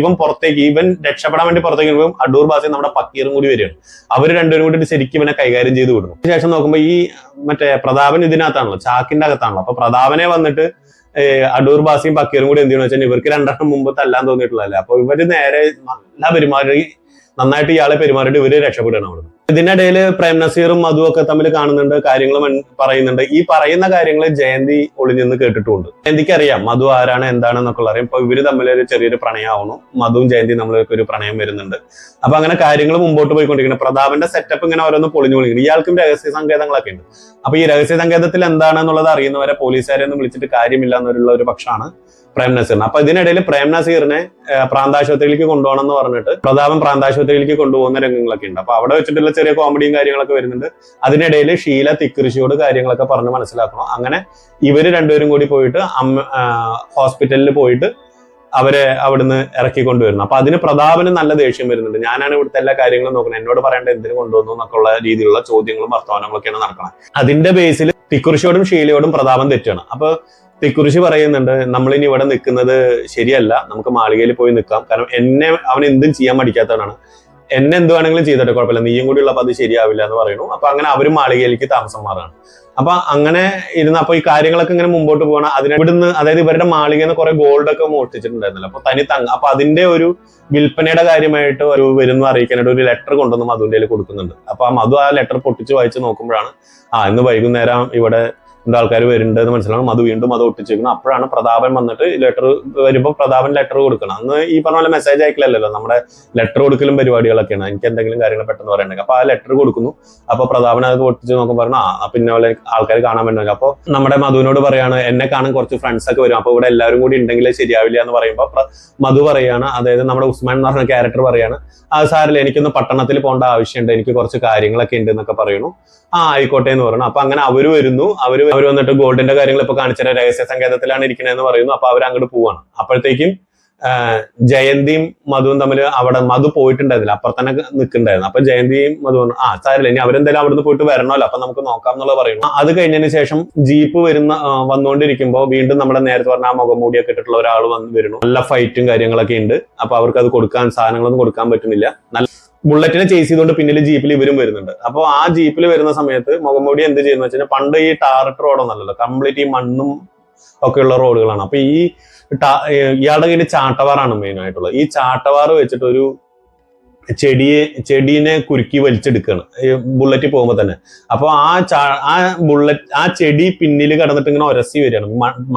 ഇവൻ രക്ഷപ്പെടാൻ വേണ്ടി പുറത്തേക്ക് വരുമ്പോൾ അടൂർ ബാസി നമ്മുടെ പക്കീറും കൂടി വരികയാണ്. അവർ രണ്ടുപേരും കൂടി ശരിക്കും ഇവനെ കൈകാര്യം ചെയ്ത് വിടുന്നു. അതിനുശേഷം നോക്കുമ്പോൾ ഈ മറ്റേ പ്രതാപൻ ഇതിനകത്താണല്ലോ, ചാക്കിന്റെ അകത്താണല്ലോ. അപ്പൊ പ്രതാപനെ വന്നിട്ട് അടൂർ ബാസിയും പക്കീറും കൂടി എന്ത് ചെയ്യണമെന്ന് വെച്ചാൽ ഇവർക്ക് രണ്ടെണ്ണം മുമ്പ് തല്ലാൻ തോന്നിയിട്ടുള്ളതല്ലേ. അപ്പൊ ഇവര് നേരെ നല്ല നന്നായിട്ട് ഇയാളെ പെരുമാറിയിട്ട് ഇവര് രക്ഷപ്പെടുകയാണ് അവിടുന്ന്. ഇതിനിടയിൽ പ്രേം നസീറും മധു ഒക്കെ തമ്മിൽ കാണുന്നുണ്ട്, കാര്യങ്ങൾ പറയുന്നുണ്ട്. ഈ പറയുന്ന കാര്യങ്ങൾ ജയന്തി ഒളിഞ്ഞെന്ന് കേട്ടിട്ടുമുണ്ട്. ജയന്തിക്ക് അറിയാം മധു ആരാണ് എന്താണെന്നൊക്കെ ഉള്ള അറിയാം. ഇപ്പൊ ഇവര് തമ്മിൽ ഒരു ചെറിയൊരു പ്രണയമാവുന്നു, മധുവും ജയന്തിയും തമ്മിലൊക്കെ ഒരു പ്രണയം വരുന്നുണ്ട്. അപ്പൊ അങ്ങനെ കാര്യങ്ങൾ മുമ്പോട്ട് പോയിക്കൊണ്ടിരിക്കുന്നത്. പ്രതാപന്റെ സെറ്റപ്പ് ഇങ്ങനെ ഓരോന്ന് പൊളിഞ്ഞു പൊളിക്കുന്നു. ഇയാൾക്കും രഹസ്യ സങ്കേതങ്ങളൊക്കെ ഉണ്ട്. അപ്പൊ ഈ രഹസ്യ സങ്കേതത്തിൽ എന്താണെന്നുള്ളത് അറിയുന്നവരെ പോലീസുകാരെ ഒന്നും വിളിച്ചിട്ട് കാര്യമില്ല എന്നുള്ള ഒരു പക്ഷമാണ് പ്രേം നസീറിന്. അപ്പൊ ഇതിനിടയിൽ പ്രേം നസീറിനെ പ്രാന്താശുപത്രിയിലേക്ക് കൊണ്ടുപോകണം എന്ന് പറഞ്ഞിട്ട് പ്രതാപൻ പ്രാന്താശുപത്രിയിലേക്ക് കൊണ്ടുപോകുന്ന രംഗങ്ങളൊക്കെ ഉണ്ട്. അപ്പൊ അവിടെ വെച്ചിട്ടുള്ള ചെറിയ കോമഡിയും കാര്യങ്ങളൊക്കെ വരുന്നുണ്ട്. അതിനിടയിൽ ഷീല തിക്കുറിശിയോട് കാര്യങ്ങളൊക്കെ പറഞ്ഞ് മനസ്സിലാക്കണം. അങ്ങനെ ഇവര് രണ്ടുപേരും കൂടി പോയിട്ട് ഹോസ്പിറ്റലിൽ പോയിട്ട് അവരെ അവിടുന്ന് ഇറക്കിക്കൊണ്ടുവരുന്നു. അപ്പൊ അതിന് പ്രതാപന് നല്ല ദേഷ്യം വരുന്നുണ്ട്. ഞാനാണ് ഇവിടുത്തെ എല്ലാ കാര്യങ്ങളും നോക്കുന്നത്, എന്നോട് പറയേണ്ട എന്തിനു കൊണ്ടുവന്നു എന്നൊക്കെ ഉള്ള രീതിയിലുള്ള ചോദ്യങ്ങളും വർത്തമാനങ്ങളൊക്കെയാണ് നടക്കുന്നത്. അതിന്റെ ബേസിൽ തിക്കുറിശിയോടും ഷീലയോടും പ്രതാപൻ തെറ്റാണ്. അപ്പൊ തിക്കുറിശി പറയുന്നുണ്ട് നമ്മളിനി ഇവിടെ നിൽക്കുന്നത് ശരിയല്ല, നമുക്ക് മാളികയിൽ പോയി നിൽക്കാം. കാരണം അവൻ എന്തും ചെയ്യാൻ മടിക്കാത്തവനാണ്, എന്നെ എന്ത് വേണമെങ്കിലും ചെയ്തിട്ട് കുഴപ്പമില്ല, നീയും കൂടി ഉള്ളപ്പോൾ അത് ശരിയാവില്ല എന്ന് പറയുന്നു. അപ്പൊ അങ്ങനെ അവരും മാളികയിലേക്ക് താമസം മാറാണ്. അപ്പൊ അങ്ങനെ ഇരുന്ന് അപ്പൊ ഈ കാര്യങ്ങളൊക്കെ ഇങ്ങനെ മുമ്പോട്ട് പോകണം. ഇവിടുന്ന് അതായത് ഇവരുടെ മാളികയിൽ നിന്ന് കുറെ ഗോൾഡ് ഒക്കെ മോഷ്ടിച്ചിട്ടുണ്ടായിരുന്നല്ലോ. അപ്പൊ അപ്പൊ അതിന്റെ ഒരു വിൽപ്പനയുടെ കാര്യമായിട്ട് ഒരു വരുന്ന അറിയിക്കാനായിട്ട് ഒരു ലെറ്റർ കൊണ്ടുവന്ന് മധുവിന്റെ കയ്യിൽ കൊടുക്കുന്നുണ്ട്. അപ്പൊ ആ മധു ആ ലെറ്റർ പൊട്ടിച്ച് വായിച്ച് നോക്കുമ്പോഴാണ് ഇന്ന് വൈകുന്നേരം ഇവിടെ ആൾക്കാർ വരുന്നുണ്ട് എന്ന് മനസ്സിലാവും. അത് വീണ്ടും അത് ഒട്ടിച്ചിരിക്കണം. അപ്പോഴാണ് പ്രതാപൻ വന്നിട്ട് ലെറ്റർ വരുമ്പോൾ പ്രതാപൻ ലെറ്റർ കൊടുക്കണം. അന്ന് ഈ പറഞ്ഞ പോലെ മെസ്സേജ് അയക്കലല്ലോ, നമ്മുടെ ലെറ്റർ കൊടുക്കലും പരിപാടികളൊക്കെയാണ്. എനിക്ക് എന്തെങ്കിലും കാര്യങ്ങൾ പെട്ടെന്ന് പറയണ്ടെങ്കിൽ അപ്പൊ ആ ലെറ്റർ കൊടുക്കുന്നു. അപ്പൊ പ്രതാപൻ അത് ഒട്ടിച്ച് നോക്കുമ്പോൾ പറഞ്ഞു പിന്നെ പോലെ ആൾക്കാർ കാണാൻ വേണ്ടി. അപ്പൊ നമ്മുടെ മധുവിനോട് പറയാണ് എന്നെ കാണാൻ കുറച്ച് ഫ്രണ്ട്സ് ഒക്കെ വരും, അപ്പൊ ഇവിടെ എല്ലാവരും കൂടി ഉണ്ടെങ്കിലേ ശരിയാവില്ല എന്ന് പറയുമ്പോൾ മധു പറയാണ്, അതായത് നമ്മുടെ ഉസ്മാൻ എന്ന് പറഞ്ഞ ക്യാരക്ടർ പറയാണ് സാറില്ല എനിക്കൊന്ന് പട്ടണത്തിൽ പോകേണ്ട ആവശ്യമുണ്ട്, എനിക്ക് കുറച്ച് കാര്യങ്ങളൊക്കെ ഉണ്ട് എന്നൊക്കെ പറയുന്നു. ആയിക്കോട്ടെ എന്ന് പറയുന്നു. അപ്പൊ അങ്ങനെ അവര് വരുന്നു. അവര് വന്നിട്ട് ഗോൾഡിന്റെ കാര്യങ്ങൾ ഇപ്പൊ കാണിച്ചാൽ രഹസ്യ സങ്കേതത്തിലാണ് ഇരിക്കണതെന്ന് പറയുന്നു. അപ്പൊ അവർ അങ്ങോട്ട് പോവാണ്. അപ്പോഴത്തേക്കും ജയന്തിയും മധുവും തമ്മിൽ അവിടെ മധു പോയിട്ടുണ്ടായിരുന്നില്ല, അപ്പുറത്തന്നെ നിൽക്കുന്നുണ്ടായിരുന്നു. അപ്പൊ ജയന്തിയും മധു സാരില്ല ഇനി അവരെന്തായാലും അവിടുന്ന് പോയിട്ട് വരണമല്ലോ, അപ്പൊ നമുക്ക് നോക്കാം എന്നുള്ളത് പറയുന്നു. അത് കഴിഞ്ഞതിന് ശേഷം ജീപ്പ് വന്നുകൊണ്ടിരിക്കുമ്പോൾ വീണ്ടും നമ്മുടെ നേരത്തെ പറഞ്ഞ ആ മുഖംമൂടിയൊക്കെ ഇട്ടിട്ടുള്ള ഒരാൾ വരുന്നു. നല്ല ഫൈറ്റും കാര്യങ്ങളൊക്കെ ഉണ്ട്. അപ്പൊ അവർക്ക് അത് സാധനങ്ങളൊന്നും കൊടുക്കാൻ പറ്റുന്നില്ല. നല്ല ബുള്ളറ്റിനെ ചേസ് ചെയ്തുകൊണ്ട് പിന്നിൽ ജീപ്പിൽ ഇവരും വരുന്നുണ്ട്. അപ്പൊ ആ ജീപ്പിൽ വരുന്ന സമയത്ത് മുഖംമൂടി എന്ത് ചെയ്യുന്ന വെച്ചാൽ പണ്ട് ഈ ടാറിട്ട് റോഡൊന്നല്ലല്ലോ, കംപ്ലീറ്റ് ഈ മണ്ണും ഒക്കെയുള്ള റോഡുകളാണ്. അപ്പൊ ഇയാളുടെ കയ്യിൽ ചാട്ടവാറാണ് മെയിൻ ആയിട്ടുള്ളത്. ഈ ചാട്ടവാറ് വെച്ചിട്ട് ഒരു ചെടീനെ കുരുക്കി വലിച്ചെടുക്കുകയാണ് ബുള്ളറ്റ് പോകുമ്പോ തന്നെ. അപ്പൊ ആ ചെടി പിന്നിൽ കിടന്നിട്ട് ഇങ്ങനെ ഒരസി വരികയാണ്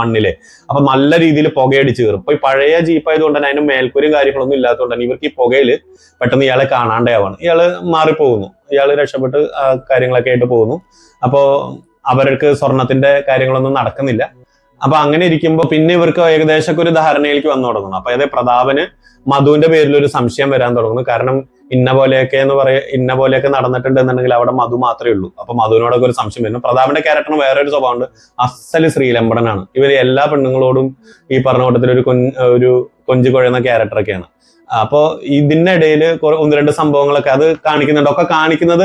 മണ്ണിലെ. അപ്പൊ നല്ല രീതിയിൽ പുകയടിച്ച് കയറും. ഇപ്പൊ ഈ പഴയ ജീപ്പായതുകൊണ്ട് തന്നെ അതിന് മേൽക്കൂരും കാര്യങ്ങളൊന്നും ഇല്ലാത്തതുകൊണ്ട് തന്നെ ഇവർക്ക് ഈ പുകയില് പെട്ടെന്ന് ഇയാളെ കാണാണ്ടാവാണ്. ഇയാള് മാറിപ്പോകുന്നു. ഇയാള് രക്ഷപ്പെട്ട് കാര്യങ്ങളൊക്കെ ആയിട്ട് പോകുന്നു. അപ്പോ അവർക്ക് സ്വർണത്തിന്റെ കാര്യങ്ങളൊന്നും നടക്കുന്നില്ല. അപ്പൊ അങ്ങനെ ഇരിക്കുമ്പോൾ പിന്നെ ഇവർക്ക് ഏകദേശം ഒരു ധാരണയിലേക്ക് വന്നു തുടങ്ങുന്നു. അപ്പൊ അതായത് പ്രതാപന് മധുവിന്റെ പേരിൽ ഒരു സംശയം വരാൻ തുടങ്ങുന്നു. കാരണം ഇന്ന പോലെയൊക്കെ നടന്നിട്ടുണ്ടെന്നുണ്ടെങ്കിൽ അവിടെ മധു മാത്രമേ ഉള്ളൂ. അപ്പൊ മധുവിനോടൊക്കെ ഒരു സംശയം വരുന്നു. പ്രതാപന്റെ ക്യാരക്ടറിന് വേറെ ഒരു സ്വഭാവമുണ്ട്. അസല് ശ്രീലമ്പടനാണ്. ഇവര് എല്ലാ പെണ്ണുങ്ങളോടും ഈ പറഞ്ഞ കൂട്ടത്തിൽ ഒരു കൊഞ്ചു കുഴയുന്ന ക്യാരക്ടറൊക്കെയാണ്. അപ്പോ ഇതിനിടയിൽ ഒന്ന് രണ്ട് സംഭവങ്ങളൊക്കെ അത് കാണിക്കുന്നുണ്ട്. ഒക്കെ കാണിക്കുന്നത്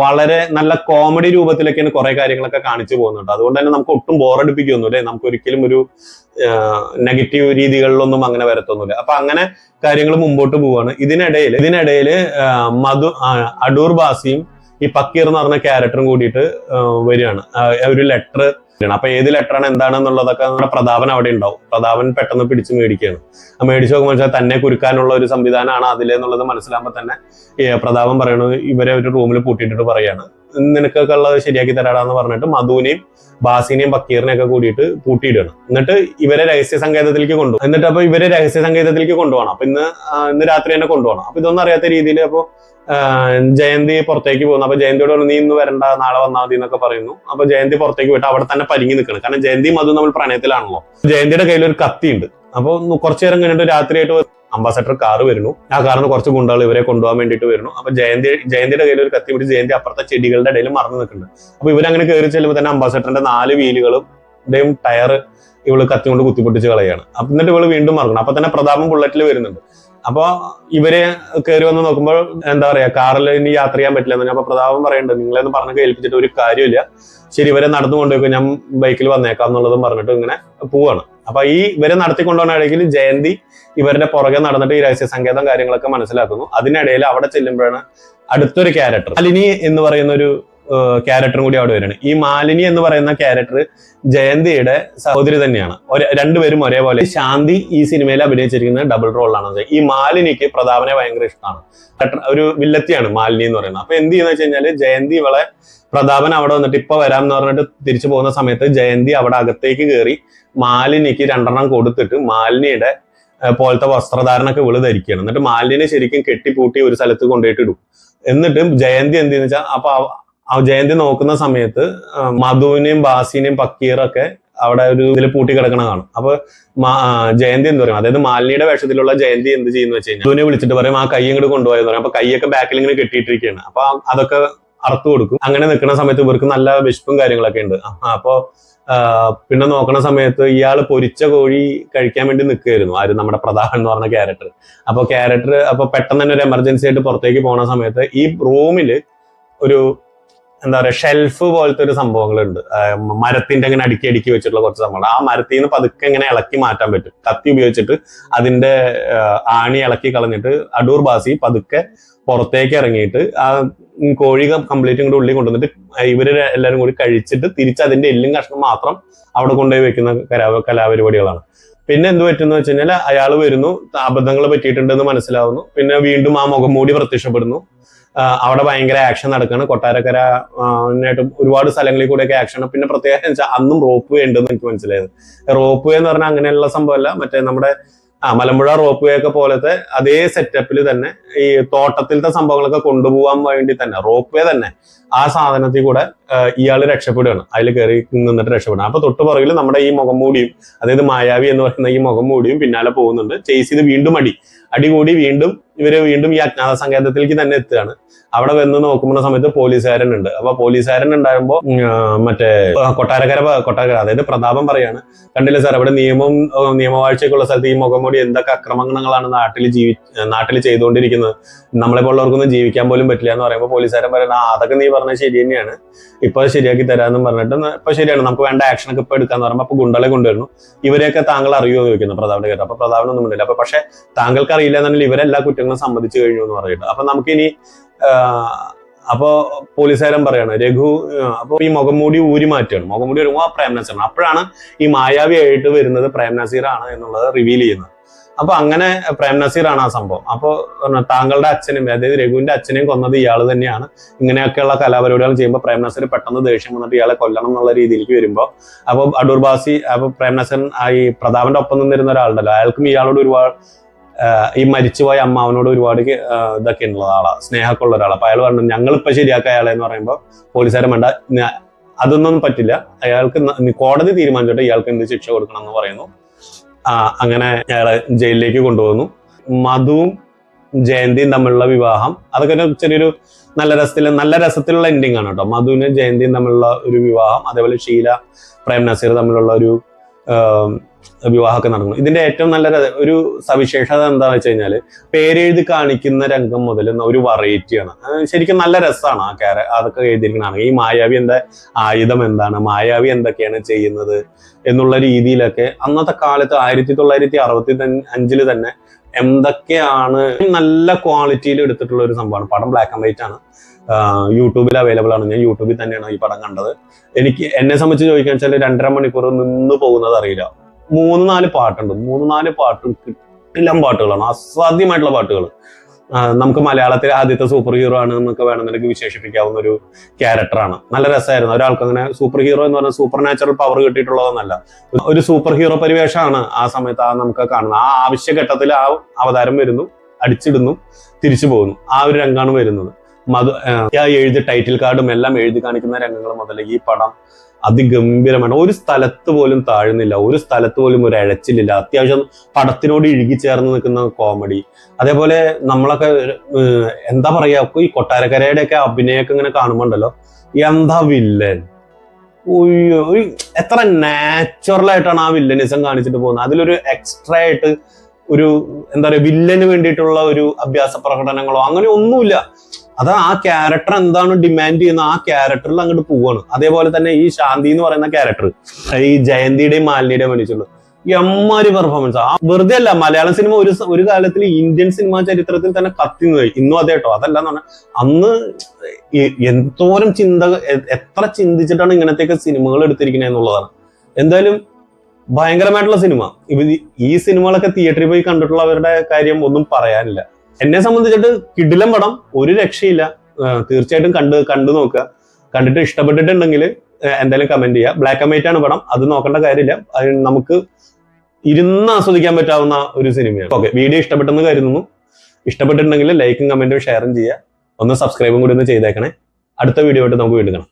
വളരെ നല്ല കോമഡി രൂപത്തിലൊക്കെയാണ് കുറെ കാര്യങ്ങളൊക്കെ കാണിച്ചു പോകുന്നുണ്ട്. അതുകൊണ്ട് തന്നെ നമുക്ക് ഒട്ടും ബോറടിപ്പിക്കൊന്നുമില്ല. നമുക്ക് ഒരിക്കലും ഒരു നെഗറ്റീവ് രീതികളിലൊന്നും അങ്ങനെ വരത്തൊന്നുമില്ല. അപ്പൊ അങ്ങനെ കാര്യങ്ങൾ മുമ്പോട്ട് പോവാണ്. ഇതിനിടയിൽ അടൂർ ബാസിയും ഈ പക്കീർ എന്ന് പറഞ്ഞ ക്യാരക്ടറും കൂടിയിട്ട് വരികയാണ്. ഒരു ലെറ്റർ. അപ്പൊ ഏത് ലെറ്ററാണ് എന്താണെന്നുള്ളതൊക്കെ നമ്മുടെ പ്രതാപൻ അവിടെ ഉണ്ടാവും. പ്രതാപൻ പെട്ടെന്ന് പിടിച്ച് മേടിക്കുകയാണ്. മേടിച്ചു നോക്കുമ്പോൾ തന്നെ കുരുക്കാനുള്ള ഒരു സംവിധാനമാണ് അതിലെന്നുള്ളത് മനസ്സിലാകുമ്പോൾ തന്നെ പ്രതാപൻ പറയണത് ഇവരെ ഒരു റൂമിൽ പൂട്ടിയിട്ടിട്ട് പറയാണ്, നിനക്കൊക്കെ ഉള്ളത് ശരിയാക്കി തരാടാന്ന് പറഞ്ഞിട്ട് മധുവിനെയും ബാസിനെയും ബക്കീറിനെയും ഒക്കെ കൂടിയിട്ട് പൂട്ടിയിടുകയാണ്. എന്നിട്ട് ഇവരെ രഹസ്യ സങ്കേതത്തിലേക്ക് കൊണ്ടുപോകും. എന്നിട്ട് അപ്പൊ ഇവരെ രഹസ്യ സങ്കേതത്തിലേക്ക് കൊണ്ടുപോകണം. അപ്പൊ ഇന്ന് രാത്രി തന്നെ കൊണ്ടുപോകണം. അപ്പൊ ഇതൊന്നും അറിയാത്ത രീതിയിൽ അപ്പൊ ജയന്തി പുറത്തേക്ക് പോകുന്നു. അപ്പൊ ജയന്തിയോട് പറഞ്ഞു നീ ഇന്ന് വരണ്ട, നാളെ വന്നാൽ മതി എന്നൊക്കെ പറയുന്നു. അപ്പൊ ജയന്തി പുറത്തേക്ക് പോയിട്ട് അവിടെ തന്നെ പരിങ്ങി നിൽക്കണം. കാരണം ജയന്തിയും അതും നമ്മൾ പ്രണയത്തിലാണല്ലോ. ജയന്തിയുടെ കയ്യിൽ ഒരു കത്തി ഉണ്ട്. അപ്പൊ കുറച്ചു നേരം കഴിഞ്ഞിട്ട് രാത്രിയായിട്ട് അംബാസഡർ കാറ് വരുന്നു. ആ കാറിന് കുറച്ച് ഗുണ്ടകൾ ഇവരെ കൊണ്ടുപോകാൻ വേണ്ടിയിട്ട് വരുന്നു. അപ്പൊ ജയന്തിയുടെ കയ്യിൽ ഒരു കത്തി പിടിച്ച് ജയന്തി അപ്പുറത്തെ ചെടികളുടെ ഇടയിൽ മറന്നു നിൽക്കുന്നുണ്ട്. അപ്പൊ ഇവരങ്ങനെ കയറി ചെല്ലുമ്പോൾ തന്നെ അംബാസഡറിന്റെ 4 വീലുകളും ടയർ ഇവള് കത്തി കൊണ്ട് കുത്തിപ്പൊട്ടിച്ച് കളയാണ്. അപ്പൊ എന്നിട്ട് ഇവള് വീണ്ടും മറക്കണം. അപ്പൊ തന്നെ പ്രതാപം ബുള്ളറ്റിൽ വരുന്നുണ്ട്. അപ്പൊ ഇവര് കയറി വന്ന് നോക്കുമ്പോൾ എന്താ പറയാ, കാറിൽ ഇനി യാത്ര ചെയ്യാൻ പറ്റില്ല എന്ന്. അപ്പൊ പ്രതാപം പറയുന്നുണ്ട് നിങ്ങളെന്ന് പറഞ്ഞൊക്കെ ഏൽപ്പിച്ചിട്ട് ഒരു കാര്യമില്ല, ശരി ഇവരെ നടന്നു കൊണ്ടുപോയി ഞാൻ ബൈക്കിൽ വന്നേക്കാം എന്നുള്ളതും പറഞ്ഞിട്ട് ഇങ്ങനെ പോവാണ്. അപ്പൊ ഇവരെ നടത്തിക്കൊണ്ടുപോകുന്ന ഇടയ്ക്ക് ജയന്തി ഇവരുടെ പുറകെ നടന്നിട്ട് ഈ രഹസ്യ സങ്കേതം കാര്യങ്ങളൊക്കെ മനസ്സിലാക്കുന്നു. അതിനിടയിൽ അവിടെ ചെല്ലുമ്പോഴാണ് അടുത്തൊരു ക്യാരക്ടർ മാലിനി എന്ന് പറയുന്ന ഒരു ക്യാരക്ടറും കൂടി അവിടെ വരികയാണ്. ഈ മാലിനി എന്ന് പറയുന്ന ക്യാരക്ടർ ജയന്തിയുടെ സഹോദരി തന്നെയാണ്. രണ്ടുപേരും ഒരേപോലെ. ശാന്തി ഈ സിനിമയിൽ അഭിനയിച്ചിരിക്കുന്നത് ഡബിൾ റോളിലാണ്. ഈ മാലിനിക്ക് പ്രതാപനെ ഭയങ്കര ഇഷ്ടമാണ്. ഒരു വില്ലത്തിയാണ് മാലിനി എന്ന് പറയുന്നത്. അപ്പൊ എന്ത് ചെയ്യുന്ന വെച്ച് കഴിഞ്ഞാല് ജയന്തി ഇവളെ പ്രതാപൻ അവിടെ വന്നിട്ട് ഇപ്പൊ വരാം എന്ന് പറഞ്ഞിട്ട് തിരിച്ചു പോകുന്ന സമയത്ത് ജയന്തി അവിടെ അകത്തേക്ക് കയറി മാലിനിക്ക് 2 കൊടുത്തിട്ട് മാലിനിയുടെ പോലത്തെ വസ്ത്രധാരണൊക്കെ ഇവള് ധരിക്കുകയാണ്. എന്നിട്ട് മാലിന്യെ ശരിക്കും കെട്ടിപ്പൂട്ടി ഒരു സ്ഥലത്ത് കൊണ്ടുപോയിട്ട് ഇടും. എന്നിട്ട് ജയന്തി എന്ത് ചെയ്യുന്ന വെച്ചാൽ അപ്പൊ ജയന്തി നോക്കുന്ന സമയത്ത് മധുവിനെയും ബാസിനെയും പക്കീറൊക്കെ അവിടെ ഒരു ഇതിൽ പൂട്ടി കിടക്കണ കാണും. അപ്പൊ ജയന്തി എന്ത് പറയും, അതായത് മാലിനിയുടെ വേഷത്തിലുള്ള ജയന്തി എന്ത് ചെയ്യുന്ന വെച്ച് കഴിഞ്ഞാൽ മധുവിനെ വിളിച്ചിട്ട് പറയും ആ കൈ ഇങ്ങോട്ട് കൊണ്ടുപോയെന്ന് പറയും. അപ്പൊ കൈയൊക്കെ ബാക്കിൽ ഇങ്ങനെ കെട്ടിയിട്ടിരിക്കുകയാണ്. അപ്പൊ അതൊക്കെ അറുത്തു കൊടുക്കും. അങ്ങനെ നിൽക്കുന്ന സമയത്ത് ഇവർക്ക് നല്ല വിശപ്പും കാര്യങ്ങളൊക്കെ ഉണ്ട്. അപ്പൊ പിന്നെ നോക്കണ സമയത്ത് ഇയാള് പൊരിച്ച കോഴി കഴിക്കാൻ വേണ്ടി നിൽക്കുകയായിരുന്നു. ആരും നമ്മുടെ പ്രധാൻ എന്ന് പറഞ്ഞ ക്യാരക്ടർ. അപ്പൊ പെട്ടെന്ന് തന്നെ ഒരു എമർജൻസി ആയിട്ട് പുറത്തേക്ക് പോണ സമയത്ത് ഈ റൂമില് ഒരു എന്താ പറയാ ഷെൽഫ് പോലത്തെ ഒരു സംഭവങ്ങളുണ്ട്. മരത്തിന്റെ ഇങ്ങനെ അടുക്കി വെച്ചിട്ടുള്ള കുറച്ച് സംഭവങ്ങൾ. ആ മരത്തിൽ നിന്ന് പതുക്കെ ഇങ്ങനെ ഇളക്കി മാറ്റാൻ പറ്റും. കത്തി ഉപയോഗിച്ചിട്ട് അതിന്റെ ആണി ഇളക്കി കളഞ്ഞിട്ട് അടൂർ ബാസി പതുക്കെ പുറത്തേക്ക് ഇറങ്ങിയിട്ട് ആ കോഴി കംപ്ലീറ്റ് ഇങ്ങോട്ട് ഉള്ളിൽ കൊണ്ടുവന്നിട്ട് ഇവര് എല്ലാവരും കൂടി കഴിച്ചിട്ട് തിരിച്ച് അതിന്റെ എല്ലും കഷ്ണം മാത്രം അവിടെ കൊണ്ടുപോയി വെക്കുന്ന കലാപരിപാടികളാണ്. പിന്നെ എന്ത് പറ്റുന്ന വെച്ച് കഴിഞ്ഞാൽ അയാൾ വരുന്നു, അബദ്ധങ്ങൾ പറ്റിയിട്ടുണ്ടെന്ന് മനസ്സിലാവുന്നു. പിന്നെ വീണ്ടും ആ മുഖം മൂടി പ്രത്യക്ഷപ്പെടുന്നു. അവിടെ ഭയങ്കര ആക്ഷൻ നടക്കുകയാണ്. കൊട്ടാരക്കര ഒരുപാട് സ്ഥലങ്ങളിൽ കൂടെയൊക്കെ ആക്ഷൻ. പിന്നെ പ്രത്യേകം വെച്ചാൽ അന്നും റോപ്പ് വേ ഉണ്ടെന്ന് എനിക്ക് മനസ്സിലായത്. റോപ്പ് വേ എന്ന് പറഞ്ഞാൽ അങ്ങനെയുള്ള സംഭവമല്ല, മറ്റേ നമ്മുടെ മലമ്പുഴ റോപ്പ് വേ ഒക്കെ പോലത്തെ അതേ സെറ്റപ്പിൽ തന്നെ ഈ തോട്ടത്തിലത്തെ സംഭവങ്ങളൊക്കെ കൊണ്ടുപോകാൻ വേണ്ടി തന്നെ റോപ്പ് വേ തന്നെ ആ സാധനത്തിൽ കൂടെ ഇയാൾ രക്ഷപ്പെടുകയാണ്. അതിൽ കയറി നിന്നിട്ട് രക്ഷപ്പെടുകയാണ്. അപ്പൊ തൊട്ട് പുറകിൽ നമ്മുടെ ഈ മുഖംമൂടിയും, അതായത് മായാവി എന്ന് പറയുന്ന ഈ മുഖംമൂടിയും പിന്നാലെ പോകുന്നുണ്ട്. ചേസ് ചെയ്ത് വീണ്ടും അടി കൂടി വീണ്ടും ഈ അജ്ഞാത സങ്കേതത്തിലേക്ക് തന്നെ എത്തുകയാണ്. അവിടെ വന്ന് നോക്കുന്ന സമയത്ത് പോലീസുകാരനുണ്ട്. അപ്പൊ പോലീസുകാരൻ ഉണ്ടാകുമ്പോൾ മറ്റേ കൊട്ടാരക്കര അതായത് പ്രതാപം പറയാണ്, കണ്ടില്ല സാർ അവിടെ നിയമവാഴ്ചയൊക്കെയുള്ള സ്ഥലത്ത് ഈ മുഖംമൂടി എന്തൊക്കെ അക്രമങ്ങളാണ് നാട്ടിൽ ചെയ്തുകൊണ്ടിരിക്കുന്നത്, നമ്മളെ പോലുള്ളവർക്കൊന്നും ജീവിക്കാൻ പോലും പറ്റില്ല എന്ന് പറയുമ്പോൾ പോലീസുകാരൻ പറയുന്നത് അതൊക്കെ നീ പറഞ്ഞത് ശരി തന്നെയാണ്, ഇപ്പൊ ശരിയാക്കി തരാമെന്നും പറഞ്ഞിട്ട് ഇപ്പൊ ശരിയാണ് നമുക്ക് വേണ്ട ആക്ഷനൊക്കെ ഇപ്പൊ എടുക്കാന്ന് പറയുമ്പോൾ അപ്പൊ ഗുണ്ടകളെ കൊണ്ടുവരുന്നു. ഇവരെയൊക്കെ താങ്കൾ അറിയുമോ എന്ന് ചോദിക്കുന്നു പ്രതാപന്റെ കേട്ടോ. അപ്പൊ പ്രതാപനൊന്നും ഉണ്ടല്ല. അപ്പൊ പക്ഷെ താങ്കൾക്ക് അറിയില്ല എന്നുണ്ടെങ്കിൽ ഇവരെല്ലാ കുറ്റങ്ങളും സമ്മതിച്ചു കഴിഞ്ഞു എന്ന് പറഞ്ഞിട്ട് അപ്പൊ നമുക്കിനി അപ്പൊ പോലീസുകാരൻ പറയാണ് രഘു അപ്പൊ ഈ മുഖംമൂടി ഊരി മാറ്റുകയാണ്. മുഖംമൂടി വരുമ്പോൾ പ്രേംനസീറാണ്. അപ്പോഴാണ് ഈ മായാവി ആയിട്ട് വരുന്നത് പ്രേംനസീർ ആണ് എന്നുള്ളത് റിവീൽ ചെയ്യുന്നത്. അപ്പൊ അങ്ങനെ പ്രേംനസീറാണ് ആ സംഭവം. അപ്പൊ താങ്കളുടെ അച്ഛനും, അതായത് രഘുവിന്റെ അച്ഛനെയും കൊന്നത് ഇയാൾ തന്നെയാണ്. ഇങ്ങനെയൊക്കെയുള്ള കലാപരിപാടികൾ ചെയ്യുമ്പോൾ പ്രേംനസീർ പെട്ടെന്ന് ദേഷ്യം വന്നിട്ട് ഇയാളെ കൊല്ലണം എന്നുള്ള രീതിയിലേക്ക് വരുമ്പോൾ അപ്പൊ അടൂർ ബാസി അപ്പൊ പ്രേംനസീർ ഈ പ്രതാപന്റെ ഒപ്പം നിന്നിരുന്ന ഒരാളുണ്ടല്ലോ, അയാൾക്കും ഇയാളോട് ഒരുപാട് ഈ മരിച്ചുപോയ അമ്മാവനോട് ഒരുപാട് ഇതൊക്കെ ഉള്ള ആളാണ്, സ്നേഹമൊക്കെ ഉള്ള ഒരാളാണ്. അപ്പൊ അയാൾ പറഞ്ഞു ഞങ്ങളിപ്പോ ശരിയാക്കുക അയാളെ എന്ന് പറയുമ്പോൾ പോലീസുകാരൻ വേണ്ട അതൊന്നും പറ്റില്ല, അയാൾക്ക് കോടതി തീരുമാനിച്ചിട്ട് ഇയാൾക്ക് എന്ത് ശിക്ഷ കൊടുക്കണം എന്ന് പറയുന്നു. അങ്ങനെ അയാളെ ജയിലിലേക്ക് കൊണ്ടുപോകുന്നു. മധുവും ജയന്തിയും തമ്മിലുള്ള വിവാഹം, അതൊക്കെ ഒരു ചെറിയൊരു നല്ല രസത്തിലുള്ള എൻഡിങ് ആണ് കേട്ടോ. മധുവിനും ജയന്തിയും തമ്മിലുള്ള ഒരു വിവാഹം, അതേപോലെ ഷീല പ്രേം നസീർ തമ്മിലുള്ള ഒരു വിവാഹമൊക്കെ നടക്കുന്നു. ഇതിന്റെ ഏറ്റവും നല്ല ഒരു സവിശേഷത എന്താണെന്ന് വെച്ച് കഴിഞ്ഞാല് പേരെഴുതി കാണിക്കുന്ന രംഗം മുതൽ ഒരു വെറൈറ്റിയാണ്. ശരിക്കും നല്ല രസമാണ് അതൊക്കെ എഴുതിയിരിക്കണതാണ്. ഈ മായാവി എന്താ ആയുധം എന്താണ്, മായാവി എന്തൊക്കെയാണ് ചെയ്യുന്നത് എന്നുള്ള രീതിയിലൊക്കെ അന്നത്തെ കാലത്ത് 1965 തന്നെ എന്തൊക്കെയാണ് നല്ല ക്വാളിറ്റിയിൽ എടുത്തിട്ടുള്ള ഒരു സംഭവമാണ്. പടം ബ്ലാക്ക് ആൻഡ് വൈറ്റ് ആണ്, യൂട്യൂബിൽ അവൈലബിൾ ആണ്. ഞാൻ യൂട്യൂബിൽ തന്നെയാണ് ഈ പടം കണ്ടത്. എന്നെ സംബന്ധിച്ച് ചോദിക്കാൻ വെച്ചാൽ 2.5 മണിക്കൂർ നിന്ന് പോകുന്നത് അറിയില്ല. 3-4 പാട്ടുണ്ട്, 3-4 പാട്ടും കിട്ടില്ലം പാട്ടുകളാണ്, അസാധ്യമായിട്ടുള്ള പാട്ടുകൾ. നമുക്ക് മലയാളത്തിലെ ആദ്യത്തെ സൂപ്പർ ഹീറോ ആണ് എന്നൊക്കെ വേണമെന്നുണ്ടെങ്കിൽ വിശേഷിപ്പിക്കാവുന്ന ഒരു ക്യാരക്ടറാണ്. നല്ല രസമായിരുന്നു. ഒരാൾക്ക് അങ്ങനെ സൂപ്പർ ഹീറോ എന്ന് പറഞ്ഞാൽ സൂപ്പർ നാച്ചുറൽ പവർ കിട്ടിയിട്ടുള്ളതെന്നല്ല, ഒരു സൂപ്പർ ഹീറോ പരിവേഷമാണ് ആ സമയത്ത് നമുക്ക് കാണുന്നത്. ആ ആവശ്യഘട്ടത്തിൽ ആ അവതാരം വരുന്നു, അടിച്ചിടുന്നു, തിരിച്ചു പോകുന്നു, ആ ഒരു രംഗമാണ് വരുന്നത്. എഴുതി ടൈറ്റിൽ കാർഡും എല്ലാം എഴുതി കാണിക്കുന്ന രംഗങ്ങൾ മുതൽ ഈ പടം അതിഗംഭീരമാണ്. ഒരു സ്ഥലത്ത് പോലും താഴുന്നില്ല, ഒരു സ്ഥലത്ത് പോലും ഒരു അഴച്ചിലില്ല. അത്യാവശ്യം പടത്തിനോട് ഇഴുകി ചേർന്ന് നിൽക്കുന്ന കോമഡി. അതേപോലെ നമ്മളൊക്കെ എന്താ പറയാ, ഈ കൊട്ടാരക്കരയുടെ ഒക്കെ അഭിനയൊക്കെ ഇങ്ങനെ കാണുമ്പോണ്ടല്ലോ, എന്താ വില്ലൻ, എത്ര നാച്ചുറൽ ആയിട്ടാണ് ആ വില്ലനിസം കാണിച്ചിട്ട് പോകുന്നത്. അതിലൊരു എക്സ്ട്രാ ആയിട്ട് ഒരു എന്താ പറയാ വില്ലന് വേണ്ടിയിട്ടുള്ള ഒരു അഭ്യാസ പ്രകടനങ്ങളോ അങ്ങനെ ഒന്നുമില്ല. അത് ആ ക്യാരക്ടർ എന്താണ് ഡിമാൻഡ് ചെയ്യുന്ന ആ ക്യാരക്ടറിൽ അങ്ങോട്ട് പോവാണ്. അതേപോലെ തന്നെ ഈ ശാന്തി എന്ന് പറയുന്ന ക്യാരക്ടർ ഈ ജയന്തിയുടെയും മാലിന്യയുടെയും മനുഷ്യരുള്ളൂ എമ്മാരി പെർഫോമൻസ്. ആ വെറുതെ അല്ല, മലയാളം സിനിമ ഒരു കാലത്തിൽ ഇന്ത്യൻ സിനിമാ ചരിത്രത്തിൽ തന്നെ കത്തിന്നുപോയി. ഇന്നും അതേ കേട്ടോ. അതല്ല എന്ന് പറഞ്ഞാൽ അന്ന് എന്തോരം എത്ര ചിന്തിച്ചിട്ടാണ് ഇങ്ങനത്തെയൊക്കെ സിനിമകൾ എടുത്തിരിക്കുന്നത് എന്നുള്ളതാണ്. എന്തായാലും ഭയങ്കരമായിട്ടുള്ള സിനിമ. ഈ സിനിമകളൊക്കെ തിയേറ്ററിൽ പോയി കണ്ടിട്ടുള്ളവരുടെ കാര്യം ഒന്നും പറയാനില്ല. എന്നെ സംബന്ധിച്ചിട്ട് കിടിലം പടം, ഒരു രക്ഷയില്ല. തീർച്ചയായിട്ടും കണ്ടു നോക്കുക. കണ്ടിട്ട് ഇഷ്ടപ്പെട്ടിട്ടുണ്ടെങ്കിൽ എന്തായാലും കമന്റ് ചെയ്യുക. ബ്ലാക്ക് ആൻഡ് വൈറ്റ് ആണ് പടം, അത് നോക്കേണ്ട കാര്യമില്ല. അത് നമുക്ക് ഇരുന്ന് ആസ്വദിക്കാൻ പറ്റാവുന്ന ഒരു സിനിമയാണ്. ഓക്കെ, വീഡിയോ ഇഷ്ടപ്പെട്ടെന്ന് കരുതുന്നു. ഇഷ്ടപ്പെട്ടിട്ടുണ്ടെങ്കിൽ ലൈക്കും കമന്റും ഷെയറും ചെയ്യുക. ഒന്ന് സബ്സ്ക്രൈബും കൂടി ഒന്ന് ചെയ്തേക്കണേ. അടുത്ത വീഡിയോ ആയിട്ട് നമുക്ക് വീണ്ടും കാണാം.